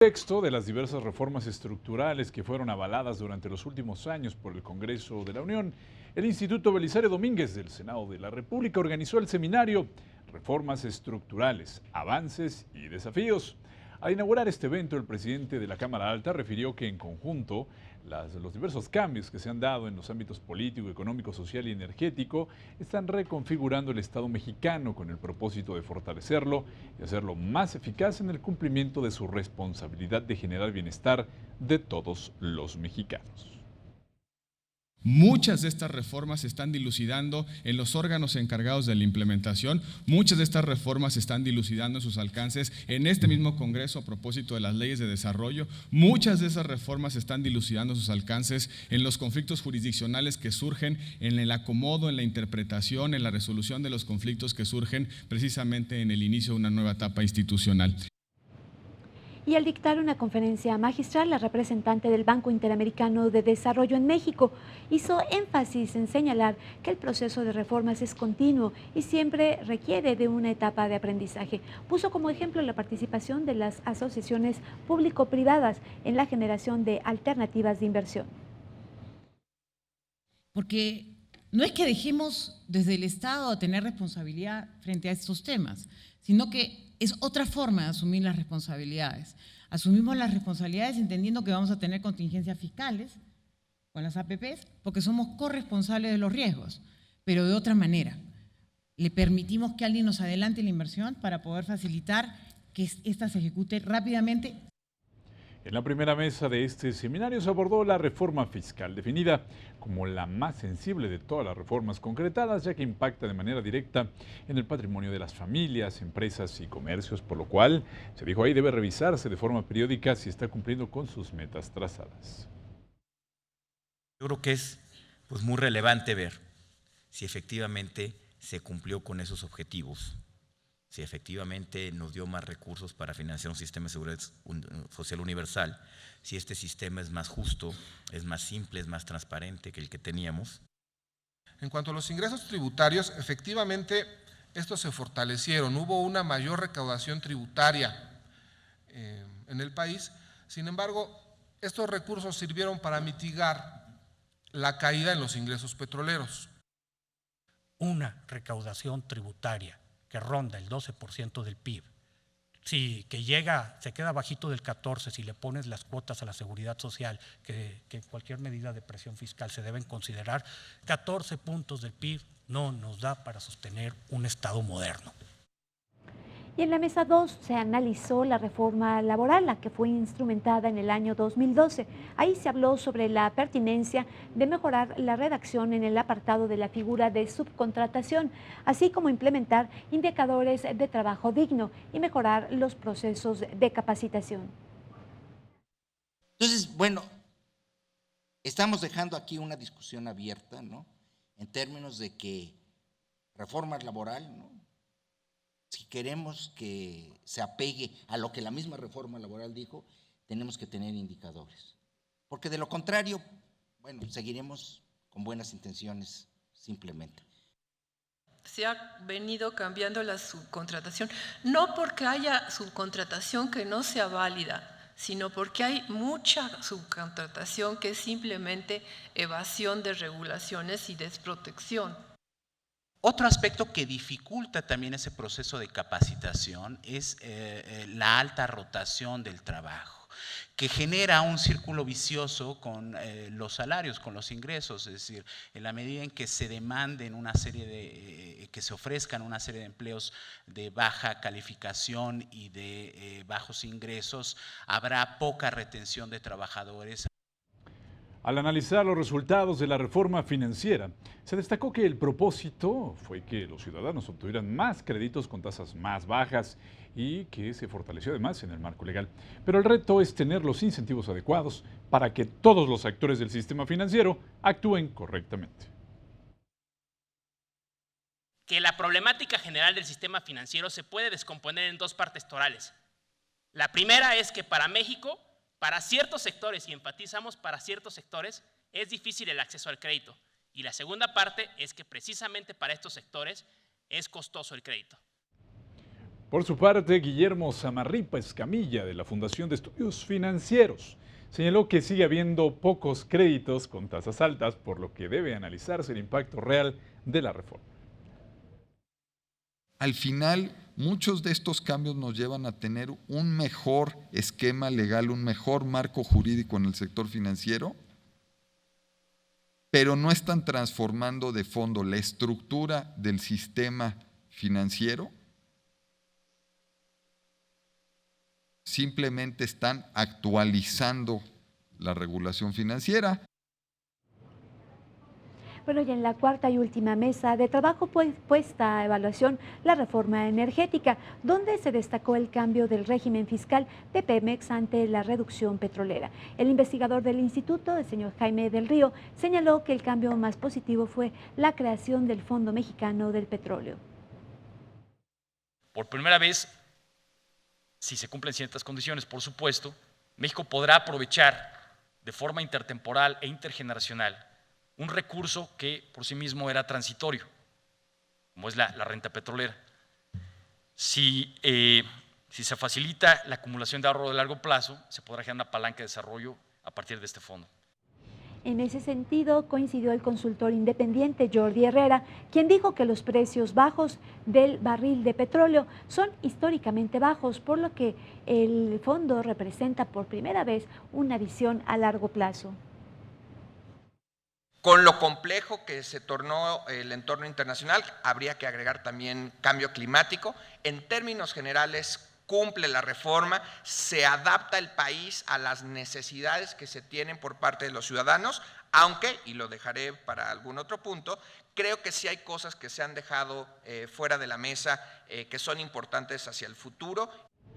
Texto de las diversas reformas estructurales que fueron avaladas durante los últimos años por el Congreso de la Unión, el Instituto Belisario Domínguez del Senado de la República organizó el seminario Reformas Estructurales, Avances y Desafíos. Al inaugurar este evento, el presidente de la Cámara Alta refirió que en conjunto los diversos cambios que se han dado en los ámbitos político, económico, social y energético están reconfigurando el Estado mexicano con el propósito de fortalecerlo y hacerlo más eficaz en el cumplimiento de su responsabilidad de generar bienestar de todos los mexicanos. Muchas de estas reformas se están dilucidando en los órganos encargados de la implementación, muchas de estas reformas se están dilucidando en sus alcances en este mismo Congreso a propósito de las leyes de desarrollo, muchas de esas reformas se están dilucidando sus alcances en los conflictos jurisdiccionales que surgen, en el acomodo, en la interpretación, en la resolución de los conflictos que surgen precisamente en el inicio de una nueva etapa institucional. Y al dictar una conferencia magistral, la representante del Banco Interamericano de Desarrollo en México hizo énfasis en señalar que el proceso de reformas es continuo y siempre requiere de una etapa de aprendizaje. Puso como ejemplo la participación de las asociaciones público-privadas en la generación de alternativas de inversión. Porque no es que dejemos desde el Estado tener responsabilidad frente a estos temas, sino que es otra forma de asumir las responsabilidades. Asumimos las responsabilidades entendiendo que vamos a tener contingencias fiscales con las APPs, porque somos corresponsables de los riesgos, pero de otra manera. Le permitimos que alguien nos adelante la inversión para poder facilitar que ésta se ejecute rápidamente. En la primera mesa de este seminario se abordó la reforma fiscal, definida como la más sensible de todas las reformas concretadas, ya que impacta de manera directa en el patrimonio de las familias, empresas y comercios, por lo cual, se dijo ahí, debe revisarse de forma periódica si está cumpliendo con sus metas trazadas. Yo creo que es muy relevante ver si efectivamente se cumplió con esos objetivos, si efectivamente nos dio más recursos para financiar un sistema de seguridad social universal, si este sistema es más justo, es más simple, es más transparente que el que teníamos. En cuanto a los ingresos tributarios, efectivamente estos se fortalecieron, hubo una mayor recaudación tributaria en el país. Sin embargo, estos recursos sirvieron para mitigar la caída en los ingresos petroleros. Una recaudación tributaria que ronda el 12% del PIB, si que se queda bajito del 14%, si le pones las cuotas a la seguridad social, que cualquier medida de presión fiscal se deben considerar, 14 puntos del PIB no nos da para sostener un Estado moderno. Y en la mesa 2 se analizó la reforma laboral, la que fue instrumentada en el año 2012. Ahí se habló sobre la pertinencia de mejorar la redacción en el apartado de la figura de subcontratación, así como implementar indicadores de trabajo digno y mejorar los procesos de capacitación. Entonces, bueno, estamos dejando aquí una discusión abierta, ¿no? En términos de que reforma laboral, ¿no? Si queremos que se apegue a lo que la misma reforma laboral dijo, tenemos que tener indicadores. Porque de lo contrario, bueno, seguiremos con buenas intenciones simplemente. Se ha venido cambiando la subcontratación, no porque haya subcontratación que no sea válida, sino porque hay mucha subcontratación que es simplemente evasión de regulaciones y desprotección. Otro aspecto que dificulta también ese proceso de capacitación es la alta rotación del trabajo, que genera un círculo vicioso con los salarios, con los ingresos, es decir, en la medida en que se demanden una serie de, que se ofrezcan una serie de empleos de baja calificación y de bajos ingresos, habrá poca retención de trabajadores. Al analizar los resultados de la reforma financiera, se destacó que el propósito fue que los ciudadanos obtuvieran más créditos con tasas más bajas y que se fortaleció además en el marco legal. Pero el reto es tener los incentivos adecuados para que todos los actores del sistema financiero actúen correctamente. Que la problemática general del sistema financiero se puede descomponer en dos partes torales. La primera es que para México, para ciertos sectores, y enfatizamos para ciertos sectores, es difícil el acceso al crédito. Y la segunda parte es que precisamente para estos sectores es costoso el crédito. Por su parte, Guillermo Zamarripa Escamilla, de la Fundación de Estudios Financieros, señaló que sigue habiendo pocos créditos con tasas altas, por lo que debe analizarse el impacto real de la reforma. Al final, muchos de estos cambios nos llevan a tener un mejor esquema legal, un mejor marco jurídico en el sector financiero, pero no están transformando de fondo la estructura del sistema financiero, simplemente están actualizando la regulación financiera. Bueno, y en la cuarta y última mesa de trabajo puesta a evaluación la reforma energética, donde se destacó el cambio del régimen fiscal de Pemex ante la reducción petrolera. El investigador del instituto, el señor Jaime del Río, señaló que el cambio más positivo fue la creación del Fondo Mexicano del Petróleo. Por primera vez, si se cumplen ciertas condiciones, por supuesto, México podrá aprovechar de forma intertemporal e intergeneracional un recurso que por sí mismo era transitorio, como es la renta petrolera. Si se facilita la acumulación de ahorro de largo plazo, se podrá generar una palanca de desarrollo a partir de este fondo. En ese sentido, coincidió el consultor independiente Jordi Herrera, quien dijo que los precios bajos del barril de petróleo son históricamente bajos, por lo que el fondo representa por primera vez una visión a largo plazo. Con lo complejo que se tornó el entorno internacional, habría que agregar también cambio climático. En términos generales, cumple la reforma, se adapta el país a las necesidades que se tienen por parte de los ciudadanos, aunque, y lo dejaré para algún otro punto, creo que sí hay cosas que se han dejado fuera de la mesa que son importantes hacia el futuro